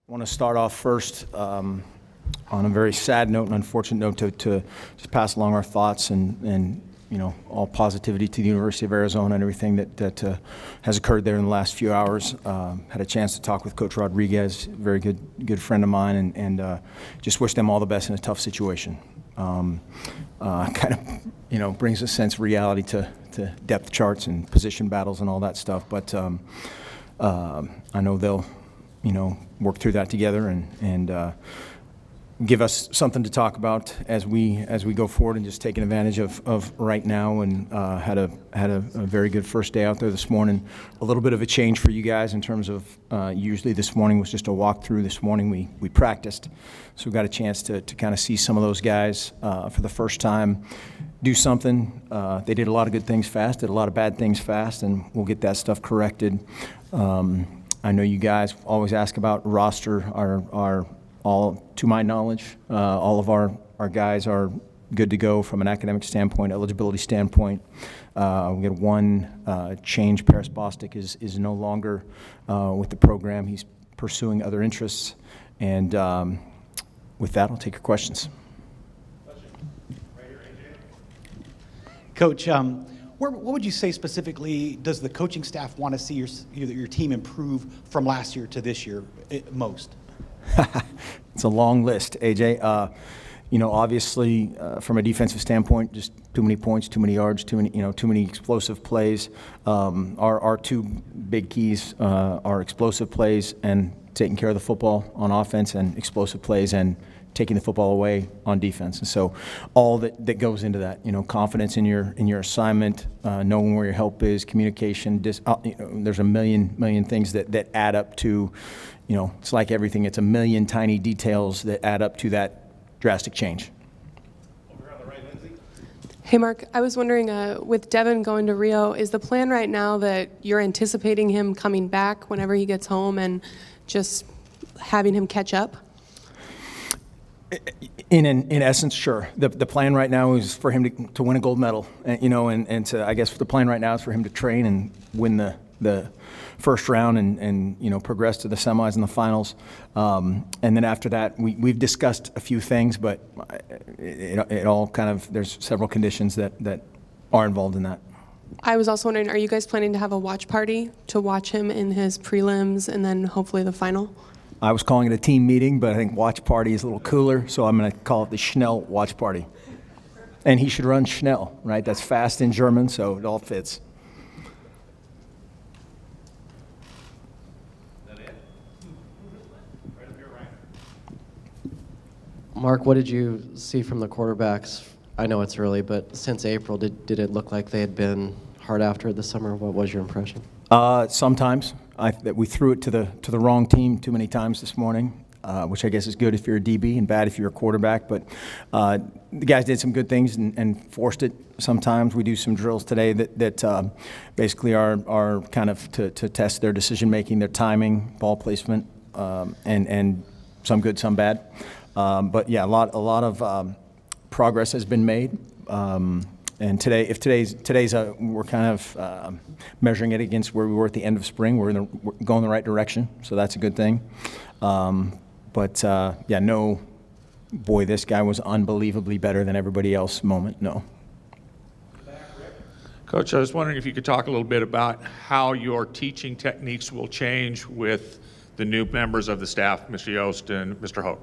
I want to start off first on a very sad note and unfortunate note to just pass along our thoughts and all positivity to the University of Arizona and everything that has occurred there in the last few hours. Had a chance to talk with Coach Rodriguez, very good friend of mine, and just wish them all the best in a tough situation. Brings a sense of reality to depth charts and position battles and all that stuff. But I know they'll work through that together and give us something to talk about as we go forward, and just taking advantage of right now. And had a very good first day out there this morning. A little bit of a change for you guys in terms of usually this morning was just a walkthrough. This morning we practiced, so we got a chance to kind of see some of those guys for the first time do something. They did a lot of good things fast, did a lot of bad things fast, and we'll get that stuff corrected. I know you guys always ask about roster. Our all, to my knowledge, all of our guys are good to go from an academic standpoint, eligibility standpoint. We got one change. Paris Bostic is no longer with the program. He's pursuing other interests. And with that, I'll take your questions. Coach, what would you say specifically does the coaching staff want to see your team improve from last year to this year most? It's a long list, AJ. Obviously, from a defensive standpoint, just too many points, too many yards, too many explosive plays. Our two big keys are explosive plays and taking care of the football on offense, and explosive plays and taking the football away on defense. And so all that goes into that, confidence in your assignment, knowing where your help is, communication, there's a million things that add up to, it's like everything. It's a million tiny details that add up to that drastic change. Over on the right, Lindsay. Hey, Mark, I was wondering, with Devin going to Rio, is the plan right now that you're anticipating him coming back whenever he gets home and just having him catch up? In essence, sure. The plan right now is for him to win a gold medal, and to, I guess the plan right now is for him to train and win the first round and progress to the semis and the finals. And then after that, we've discussed a few things, but it all kind of, there's several conditions that are involved in that. I was also wondering, are you guys planning to have a watch party to watch him in his prelims and then hopefully the final? I was calling it a team meeting, but I think watch party is a little cooler, so I'm going to call it the Schnell watch party. And he should run Schnell, right? That's fast in German, so it all fits. Mark, what did you see from the quarterbacks? I know it's early, but since April, did it look like they had been hard after it this summer? What was your impression? Sometimes that we threw it to the wrong team too many times this morning, which I guess is good if you're a DB and bad if you're a quarterback. But the guys did some good things and forced it. Sometimes we do some drills today that basically are kind of to test their decision making, their timing, ball placement, and some good, some bad. But yeah, a lot of progress has been made. And today's we're kind of measuring it against where we were at the end of spring. We're going the right direction, so that's a good thing. This guy was unbelievably better than everybody else moment. No. Coach, I was wondering if you could talk a little bit about how your teaching techniques will change with the new members of the staff, Mr. Yost and Mr. Hope.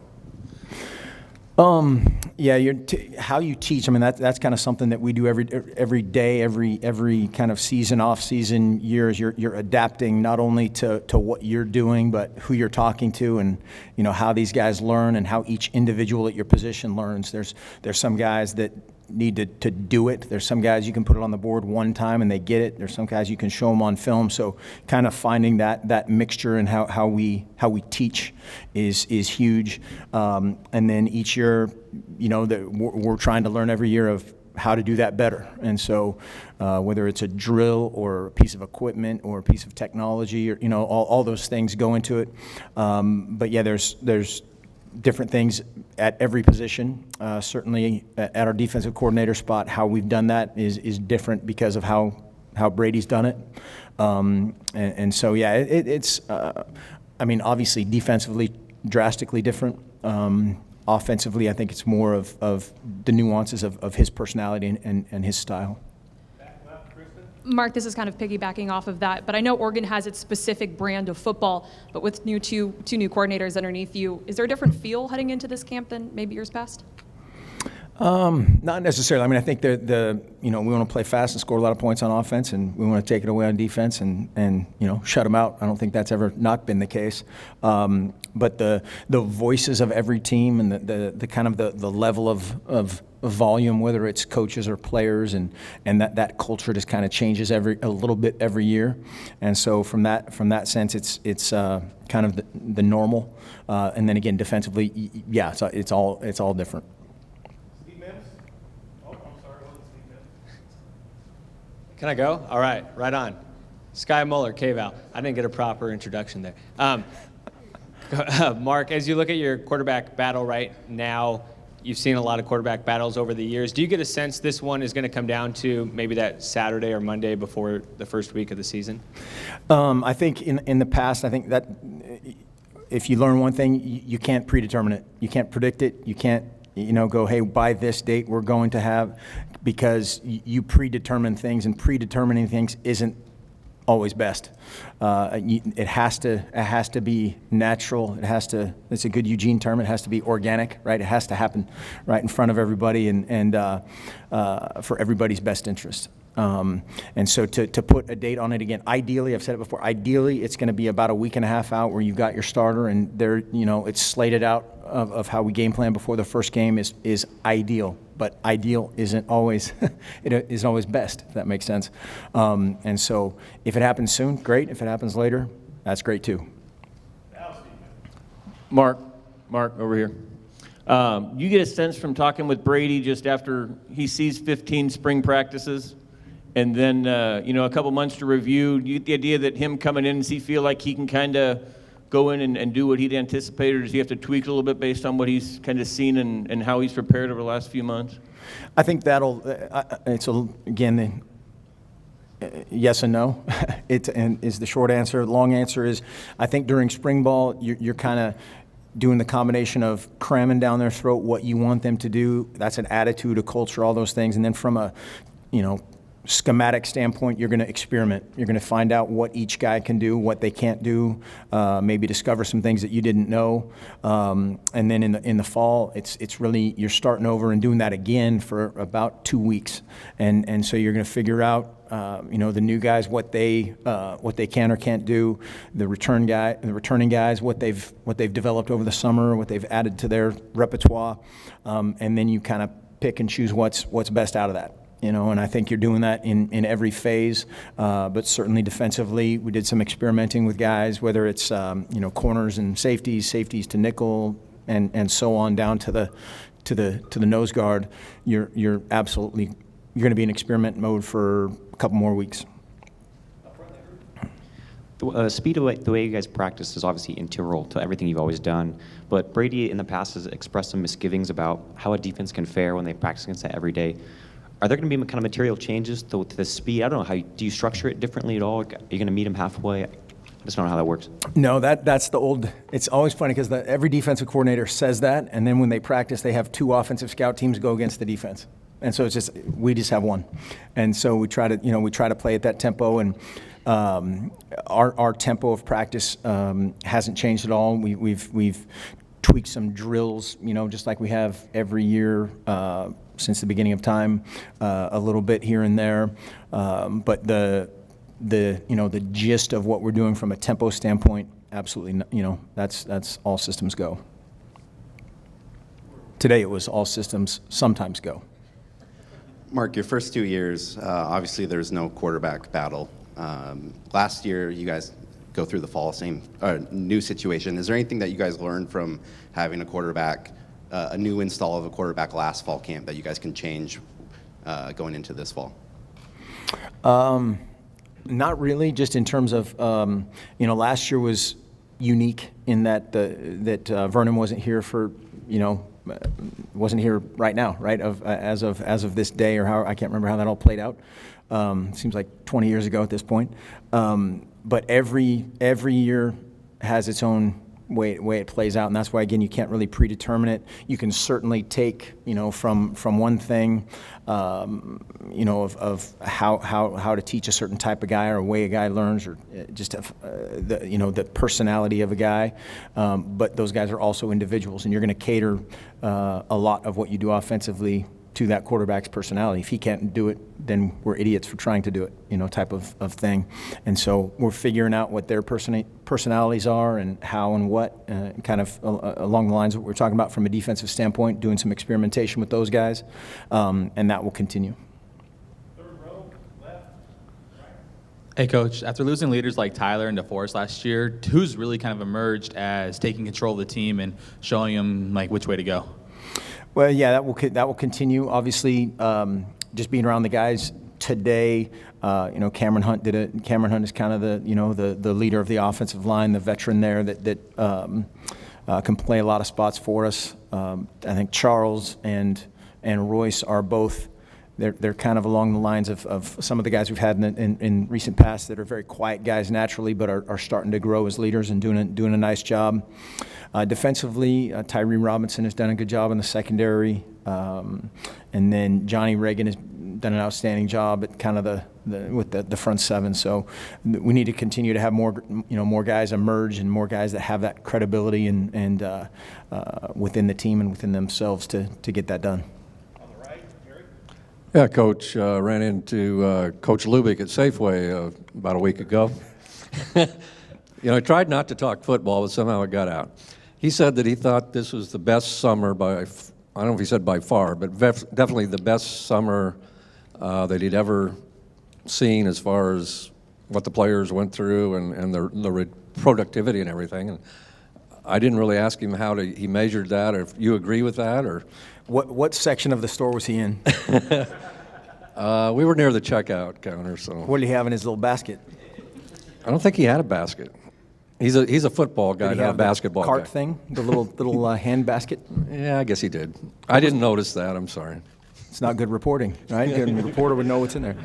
How you teach. I mean, that's kind of something that we do every day, every kind of season, off season, years. You're adapting not only to what you're doing, but who you're talking to, and how these guys learn and how each individual at your position learns. There's some guys that need to do it. There's some guys you can put it on the board one time and they get it. There's some guys you can show them on film. So kind of finding that mixture and how we teach is huge. And then each year, we're trying to learn every year of how to do that better. And so whether it's a drill or a piece of equipment or a piece of technology, or all those things go into it. But yeah, there's different things at every position. Certainly at our defensive coordinator spot, how we've done that is different because of how Brady's done it. It's obviously defensively drastically different. Offensively, I think it's more of the nuances of his personality and his style. Mark, this is kind of piggybacking off of that, but I know Oregon has its specific brand of football, but with two new coordinators underneath you, is there a different feel heading into this camp than maybe years past? Not necessarily. I mean, I think we want to play fast and score a lot of points on offense, and we want to take it away on defense and shut them out. I don't think that's ever not been the case. But the voices of every team and the kind of the level of volume, whether it's coaches or players, and that culture just kind of changes a little bit every year. And so from that sense, it's kind of the normal. And then again, defensively, yeah, it's all different. Can I go? All right, right on. Sky Muller, K-Val. I didn't get a proper introduction there. Mark, as you look at your quarterback battle right now, you've seen a lot of quarterback battles over the years. Do you get a sense this one is going to come down to maybe that Saturday or Monday before the first week of the season? I think in the past, I think that if you learn one thing, you can't predetermine it. You can't predict it. You can't go, hey, by this date we're going to have, because you predetermine things, and predetermining things isn't always best. It has to be natural. It's a good Eugene term. It has to be organic, right? It has to happen right in front of everybody and for everybody's best interest. And so to put a date on it, again, ideally, I've said it before, ideally it's going to be about a week and a half out where you've got your starter and it's slated out of how we game plan before the first game is ideal. But ideal isn't always it isn't always best, if that makes sense. And so if it happens soon, great. If it happens later, that's great too. Mark, over here. You get a sense from talking with Brady just after he sees 15 spring practices and then, a couple months to review. Do you get the idea that him coming in, does he feel like he can kind of go in and do what he'd anticipated, or does he have to tweak a little bit based on what he's kind of seen and how he's prepared over the last few months? I think yes and no. Is the short answer. The long answer is, I think during spring ball, you're kind of doing the combination of cramming down their throat what you want them to do. That's an attitude, a culture, all those things. And then from a, schematic standpoint, you're going to experiment. You're going to find out what each guy can do, what they can't do, maybe discover some things that you didn't know. And then in the fall, it's really, you're starting over and doing that again for about 2 weeks. And so you're going to figure out, the new guys, what they can or can't do, the returning guys, what they've developed over the summer, what they've added to their repertoire, and then you kind of pick and choose what's best out of that. And I think you're doing that in every phase, but certainly defensively, we did some experimenting with guys, whether it's corners and safeties to nickel, and so on down to the nose guard. You're going to be in experiment mode for a couple more weeks. The speed of the way you guys practice is obviously integral to everything you've always done. But Brady in the past has expressed some misgivings about how a defense can fare when they practice against that every day. Are there going to be kind of material changes to the speed? I don't know. Do you structure it differently at all? Are you going to meet them halfway? I just don't know how that works. No, that's the old. It's always funny because every defensive coordinator says that, and then when they practice, they have 2 offensive scout teams go against the defense, and so we just have one, and so we try to play at that tempo, and our tempo of practice hasn't changed at all. We've tweaked some drills, just like we have every year. Since the beginning of time, a little bit here and there, but the gist of what we're doing from a tempo standpoint, absolutely, that's all systems go. Today it was all systems sometimes go. Mark, your first 2 years, obviously there's no quarterback battle. Last year, you guys go through the fall, same new situation. Is there anything that you guys learned from having a new install of a quarterback last fall camp that you guys can change going into this fall? Not really, just in terms of, last year was unique in that Vernon wasn't here wasn't here right now, right? As of this day, or how, I can't remember how that all played out. Seems like 20 years ago at this point. But every year has its own way it plays out, and that's why, again, you can't really predetermine it. You can certainly take, from one thing, of how to teach a certain type of guy or a way a guy learns, or just the personality of a guy. But those guys are also individuals, and you're going to cater a lot of what you do offensively to that quarterback's personality. If he can't do it, then we're idiots for trying to do it, type of thing. And so we're figuring out what their personalities are and how and what, kind of along the lines of what we're talking about from a defensive standpoint, doing some experimentation with those guys, and that will continue. Hey, Coach, after losing leaders like Tyler and DeForest last year, who's really kind of emerged as taking control of the team and showing them which way to go? Well, yeah, that will continue. Obviously, just being around the guys today, Cameron Hunt did it. Cameron Hunt is kind of the leader of the offensive line, the veteran there that can play a lot of spots for us. I think Charles and Royce are both. They're kind of along the lines of some of the guys we've had in recent past that are very quiet guys naturally, but are starting to grow as leaders and doing a nice job. Defensively, Tyree Robinson has done a good job in the secondary, and then Johnny Reagan has done an outstanding job at kind of with the front seven. So we need to continue to have more guys emerge and more guys that have that credibility and within the team and within themselves to get that done. Yeah, Coach, ran into Coach Lubick at Safeway about a week ago. I tried not to talk football, but somehow it got out. He said that he thought this was the best summer I don't know if he said by far, but definitely the best summer that he'd ever seen as far as what the players went through and the productivity and everything. And I didn't really ask him how he measured that, or if you agree with that, or what section of the store was he in? We were near the checkout counter. So what did he have in his little basket? I don't think he had a basket. He's a football guy, not a basketball cart guy. thing, the little hand basket. Yeah, I guess he did. I didn't notice that. I'm sorry. It's not good reporting, right? Good reporter would know what's in there.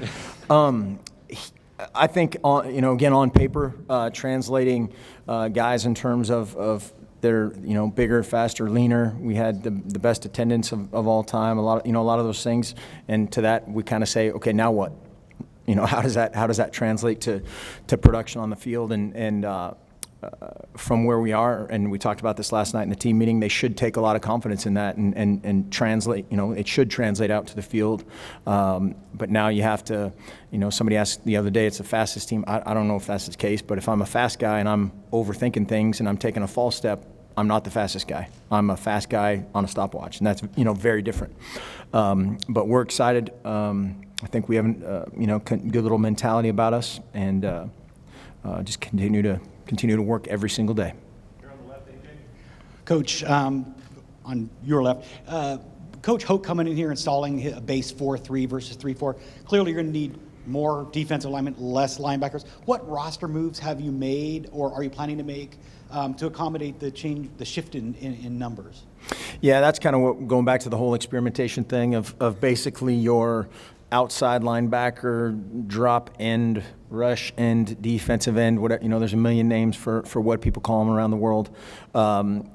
I think again on paper, translating guys in terms of their bigger, faster, leaner. We had the best attendance of all time. A lot of those things, and to that we kind of say, okay, now what? How does that translate to production on the field and from where we are, and we talked about this last night in the team meeting, they should take a lot of confidence in that and translate, it should translate out to the field. But now you have to, somebody asked the other day, it's the fastest team. I don't know if that's the case, but if I'm a fast guy and I'm overthinking things and I'm taking a false step, I'm not the fastest guy. I'm a fast guy on a stopwatch, and that's, very different. But we're excited. I think we have, good little mentality about us, and just continue to work every single day. Here on the left, AJ. Coach, on your left, Coach Hoke coming in here installing a base 4-3 versus 3-4. Clearly, you're going to need more defensive linemen, less linebackers. What roster moves have you made, or are you planning to make to accommodate the shift in numbers? Yeah, that's kind of what, going back to the whole experimentation thing of basically your outside linebacker, drop end, rush end, defensive end, whatever, there's a million names for what people call them around the world. Kind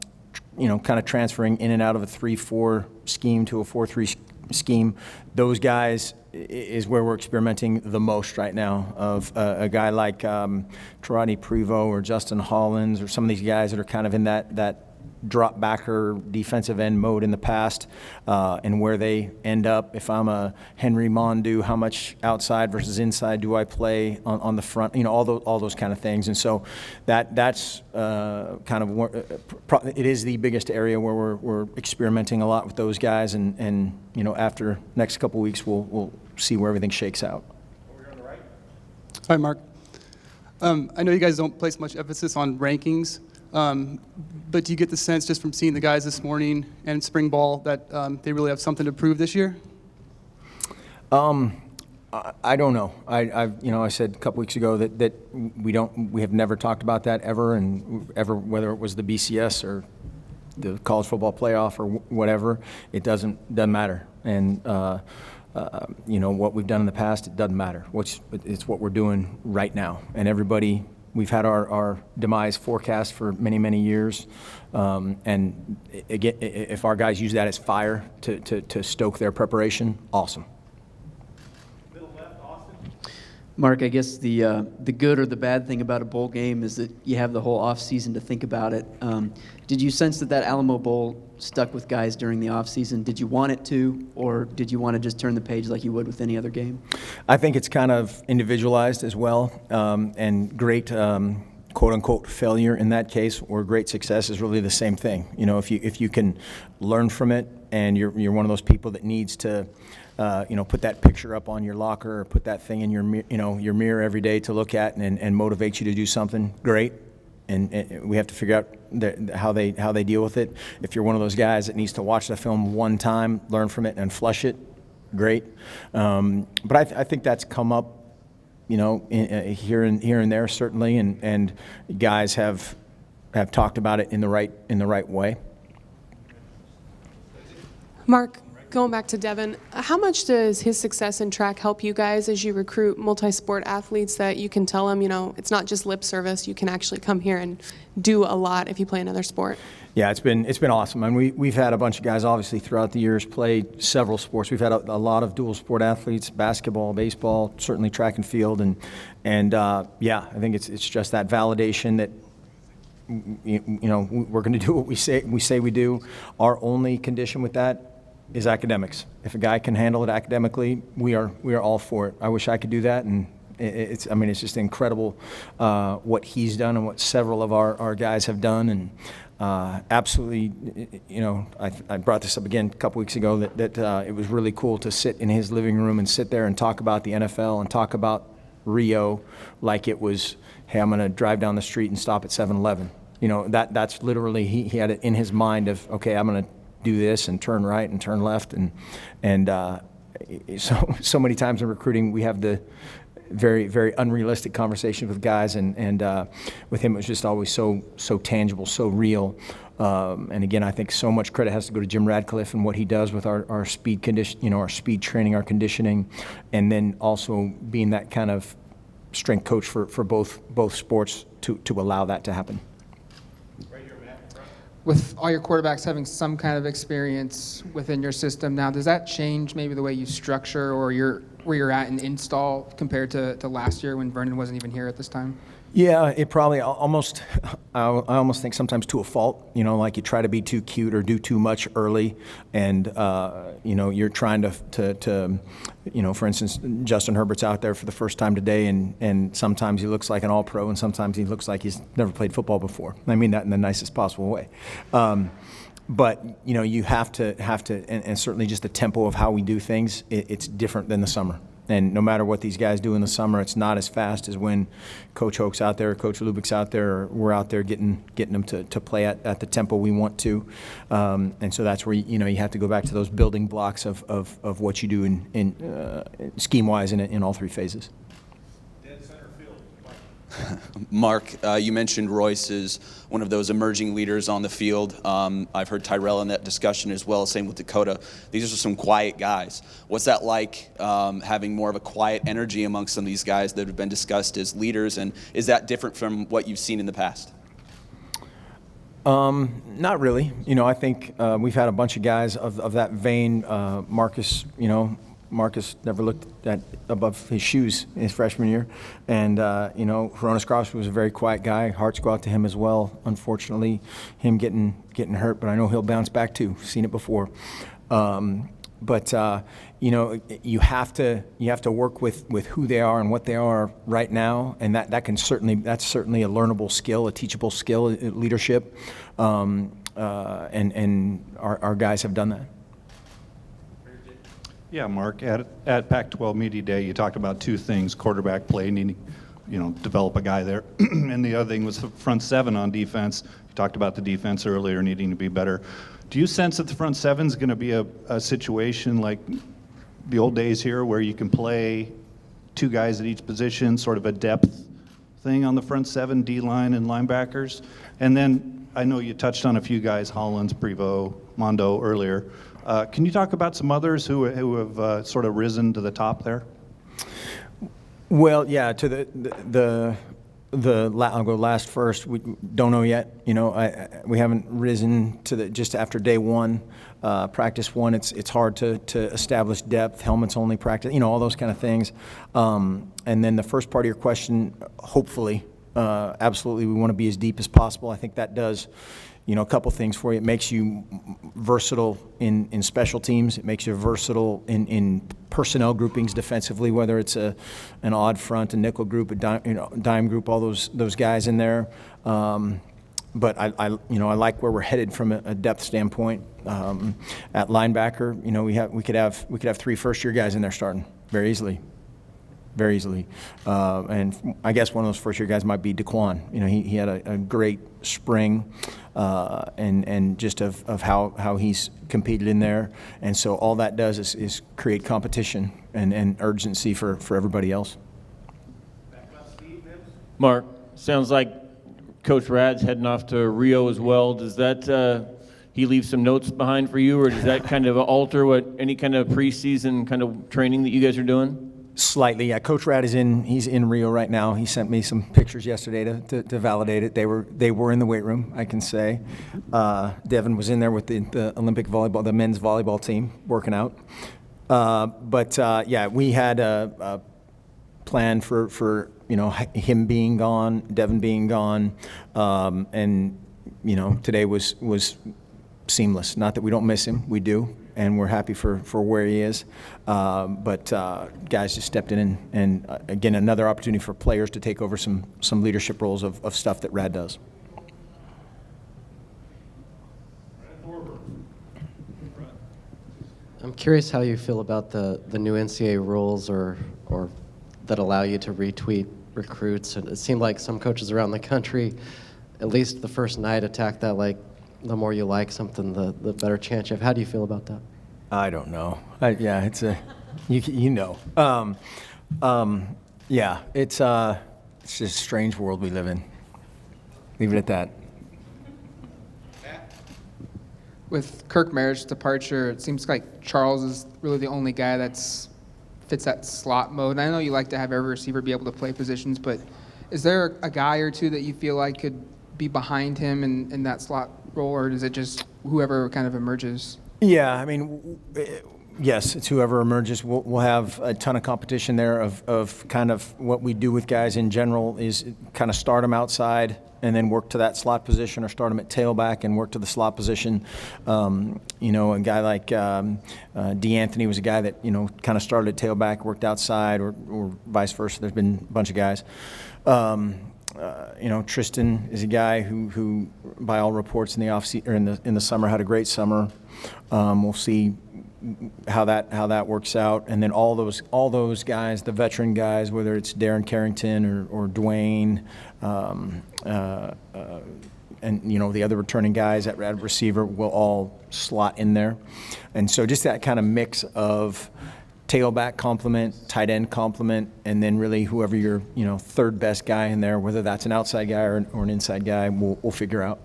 of transferring in and out of a 3-4 scheme to a 4-3 scheme. Those guys is where we're experimenting the most right now, of a guy like Tarani Prevost or Justin Hollins or some of these guys that are kind of in that drop backer defensive end mode in the past, and where they end up. If I'm a Henry Mondu, how much outside versus inside do I play on the front? All those kind of things. And so that's kind of it is the biggest area where we're experimenting a lot with those guys. And after next couple of weeks, we'll see where everything shakes out. Over here on the right. Hi, Mark. I know you guys don't place much emphasis on rankings. But do you get the sense just from seeing the guys this morning and spring ball that they really have something to prove this year? I don't know. I said a couple weeks ago that we have never talked about that ever, whether it was the BCS or the college football playoff or whatever, it doesn't matter. And what we've done in the past, it doesn't matter. It's what we're doing right now, and everybody we've had our demise forecast for many, many years. And again, if our guys use that as fire to stoke their preparation, awesome. Mark, I guess the good or the bad thing about a bowl game is that you have the whole off season to think about it. Did you sense that Alamo Bowl stuck with guys during the off season? Did you want it to, or did you want to just turn the page like you would with any other game? I think it's kind of individualized as well, and great quote-unquote failure in that case or great success is really the same thing. You know, if you can learn from it and you're one of those people that needs to put that picture up on your locker or put that thing in your mirror every day to look at and motivate you to do something, great. And we have to figure out how they deal with it. If you're one of those guys that needs to watch the film one time, learn from it, and flush it, great. But I think that's come up, here and there certainly, and guys have talked about it in the right way. Mark, going back to Devin, how much does his success in track help you guys as you recruit multi-sport athletes that you can tell them, it's not just lip service, you can actually come here and do a lot if you play another sport? Yeah, it's been awesome. And we've had a bunch of guys, obviously, throughout the years play several sports. We've had a lot of dual sport athletes, basketball, baseball, certainly track and field. And I think it's just that validation that, we're going to do what we say we do. Our only condition with that is academics. If a guy can handle it academically, we are all for it. I wish I could do that, and it's just incredible what he's done and what several of our guys have done, and absolutely, I brought this up again a couple weeks ago that it was really cool to sit in his living room and sit there and talk about the NFL and talk about Rio like it was, hey, I'm going to drive down the street and stop at 7-Eleven. That's literally, he had it in his mind of, okay, I'm going to do this and turn right and turn left, and so many times in recruiting we have the very, very unrealistic conversations with guys, and with him it was just always so tangible, so real. And again, I think so much credit has to go to Jim Radcliffe and what he does with our speed condition, our speed training, our conditioning, and then also being that kind of strength coach for both sports to allow that to happen. With all your quarterbacks having some kind of experience within your system now, does that change maybe the way you structure or where you're at in install compared to last year when Vernon wasn't even here at this time? Yeah, it probably almost, I almost think sometimes to a fault, like you try to be too cute or do too much early, and, you're trying to for instance, Justin Herbert's out there for the first time today, and sometimes he looks like an all-pro, and sometimes he looks like he's never played football before. I mean that in the nicest possible way. But, you have to, and certainly just the tempo of how we do things, it's different than the summer. And no matter what these guys do in the summer, it's not as fast as when Coach Hoke's out there, Coach Lubick's out there, or we're out there getting them to play at the tempo we want to. And so that's where you have to go back to those building blocks of what you do in scheme-wise in all three phases. Mark, you mentioned Royce is one of those emerging leaders on the field. I've heard Tyrell in that discussion as well, same with Dakota. These are some quiet guys. What's that like, having more of a quiet energy amongst some of these guys that have been discussed as leaders, and is that different from what you've seen in the past? Not really. I think we've had a bunch of guys of that vein. Marcus never looked above his shoes his freshman year. And, Hronis Crosby was a very quiet guy. Hearts go out to him as well. Unfortunately, him getting hurt, but I know he'll bounce back too. Seen it before. But you have to work with who they are and what they are right now, and that's certainly a learnable skill, a teachable skill, leadership. And our guys have done that. Yeah, Mark, at Pac-12 Media Day, you talked about two things: quarterback play, needing, develop a guy there, and the other thing was the front seven on defense. You talked about the defense earlier needing to be better. Do you sense that the front seven is going to be a situation like the old days here, where you can play two guys at each position, sort of a depth thing on the front seven, D-line and linebackers? And then I know you touched on a few guys, Hollins, Prevost, Mondo earlier. Can you talk about some others who have sort of risen to the top there? Well, yeah, to the I'll go last first. We don't know yet. You know, we haven't risen to just after day one, practice one. It's hard to establish depth. Helmets only practice. You know, all those kind of things. And then the first part of your question, hopefully, absolutely, we want to be as deep as possible. I think that does, you know, a couple things for you. It makes you versatile in special teams. It makes you versatile in personnel groupings defensively, whether it's an odd front, a nickel group, a dime group, all those guys in there. But I like where we're headed from a depth standpoint. At linebacker, you know, we could have 3 first-year guys in there starting very easily. Very easily. And I guess one of those first-year guys might be DeQuan. You know, he had a great spring, and just of how he's competed in there. And so all that does is create competition and urgency for everybody else. Mark, sounds like Coach Rad's heading off to Rio as well. Does that he leave some notes behind for you, or does that kind of alter any kind of preseason kind of training that you guys are doing? Slightly, yeah. Coach Rad he's in Rio right now. He sent me some pictures yesterday to validate it. They were in the weight room, I can say. Devin was in there with the Olympic volleyball, the men's volleyball team, working out. Yeah, we had a plan for you know, him being gone, Devin being gone, and you know, today was seamless. Not that we don't miss him, we do. And we're happy for where he is. But guys just stepped in and again, another opportunity for players to take over some leadership roles of stuff that Rad does. I'm curious how you feel about the new NCAA rules or that allow you to retweet recruits. And it seemed like some coaches around the country, at least the first night, attacked that like, the more you like something, the better chance you have. How do you feel about that? I don't know. Yeah, it's you know. Yeah, it's just a strange world we live in. Leave it at that. With Kirk Merritt's departure, it seems like Charles is really the only guy fits that slot mode. And I know you like to have every receiver be able to play positions, but is there a guy or two that you feel like could be behind him in that slot role, or is it just whoever kind of emerges? Yeah, I mean, yes, it's whoever emerges. We'll have a ton of competition there of kind of what we do with guys in general is kind of start them outside and then work to that slot position, or start them at tailback and work to the slot position. You know, a guy like D'Anthony was a guy that, you know, kind of started at tailback, worked outside, or vice versa. There's been a bunch of guys. You know, Tristan is a guy who by all reports in the offseason or in the summer had a great summer. We'll see how that works out, and then all those guys, the veteran guys, whether it's Darren Carrington or Dwayne, and you know, the other returning guys at receiver will all slot in there, and so just that kind of mix of tailback complement, tight end complement, and then really whoever your, you know, third best guy in there, whether that's an outside guy or an inside guy, we'll figure out.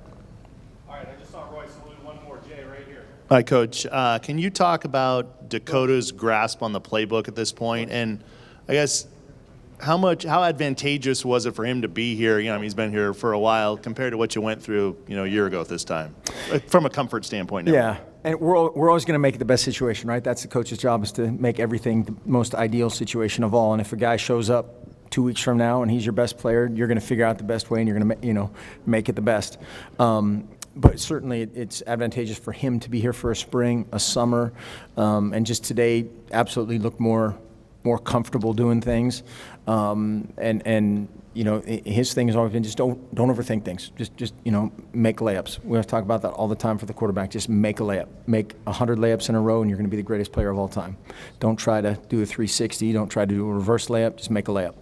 All right, I just saw Roy salute one more. Jay, right here. All right, Coach, can you talk about Dakota's grasp on the playbook at this point, and I guess how advantageous was it for him to be here? You know, I mean, he's been here for a while compared to what you went through, you know, a year ago at this time, from a comfort standpoint. Yeah. And we're always going to make it the best situation, right? That's the coach's job, is to make everything the most ideal situation of all. And if a guy shows up 2 weeks from now and he's your best player, you're going to figure out the best way and you're going to, you know, make it the best. But certainly it's advantageous for him to be here for a spring, a summer, and just today absolutely look more comfortable doing things. And you know, his thing has always been just don't overthink things. Just you know, make layups. We have to talk about that all the time for the quarterback. Just make a layup. Make 100 layups in a row, and you're going to be the greatest player of all time. Don't try to do a 360. Don't try to do a reverse layup. Just make a layup.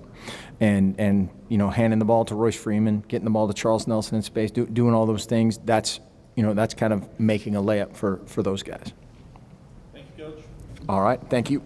And you know, handing the ball to Royce Freeman, getting the ball to Charles Nelson in space, doing all those things. That's kind of making a layup for those guys. Thank you, Coach. All right. Thank you.